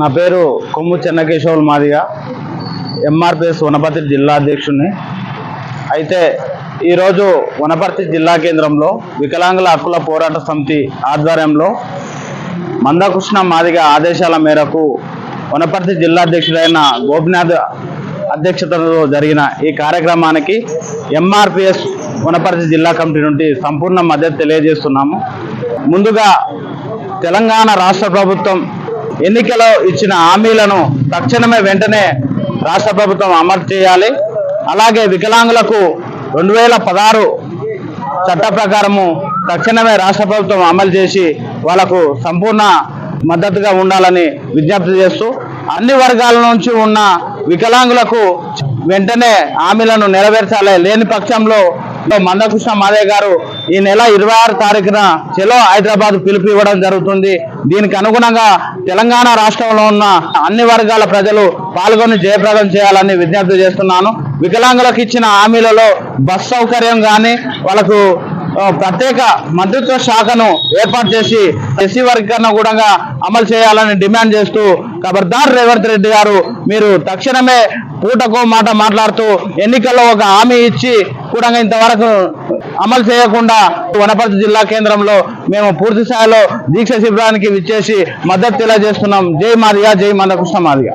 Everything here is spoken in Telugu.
నా పేరు కొమ్ము చెన్నకేశవులు మాదిగా ఎంఆర్పిఎస్ వనపర్తి జిల్లా అధ్యక్షుడిని. అయితే ఈరోజు వనపర్తి జిల్లా కేంద్రంలో వికలాంగుల హక్కుల పోరాట సమితి ఆధ్వర్యంలో మందకృష్ణ మాదిగ ఆదేశాల మేరకు వనపర్తి జిల్లా అధ్యక్షుడైన గోపినాథ్ అధ్యక్షతలో జరిగిన ఈ కార్యక్రమానికి ఎంఆర్పిఎస్ వనపర్తి జిల్లా కమిటీ నుండి సంపూర్ణ మద్దతు తెలియజేస్తున్నాము. ముందుగా తెలంగాణ రాష్ట్ర ప్రభుత్వం ఎన్నికలో ఇచ్చిన హామీలను తక్షణమే వెంటనే రాష్ట్ర ప్రభుత్వం అమలు చేయాలి. అలాగే వికలాంగులకు 2016 చట్ట ప్రకారము తక్షణమే రాష్ట్ర ప్రభుత్వం అమలు చేసి వాళ్లకు సంపూర్ణ మద్దతుగా ఉండాలని విజ్ఞప్తి చేస్తూ, అన్ని వర్గాల నుంచి ఉన్న వికలాంగులకు వెంటనే హామీలను నెరవేర్చాలి. లేని పక్షంలో మందకృష్ణ మాదయ్య గారు ఈ నెల 26 తారీఖున చలో హైదరాబాద్ పిలుపు ఇవ్వడం జరుగుతుంది. దీనికి అనుగుణంగా తెలంగాణ రాష్ట్రంలో ఉన్న అన్ని వర్గాల ప్రజలు పాల్గొని జయప్రదం చేయాలని విజ్ఞప్తి చేస్తున్నాను. వికలాంగులకు ఇచ్చిన హామీలలో బస్ సౌకర్యం కానీ, వాళ్ళకు ప్రత్యేక మంత్రిత్వ శాఖను ఏర్పాటు చేసి ఎస్సీ వర్గీకరణ కూడా అమలు చేయాలని డిమాండ్ చేస్తూ, ఖబర్దార్ రేవంత్ రెడ్డి గారు, మీరు తక్షణమే పూటకో మాట మాట్లాడుతూ ఎన్నికల్లో ఒక హామీ ఇచ్చి కూడా ఇంతవరకు అమలు చేయకుండా వనపర్తి జిల్లా కేంద్రంలో మేము పూర్తి స్థాయిలో దీక్ష శిబిరానికి విచ్చేసి మద్దతు తెలియజేస్తున్నాం. జై మాదిగ, జై మందకృష్ణ మాదిగ.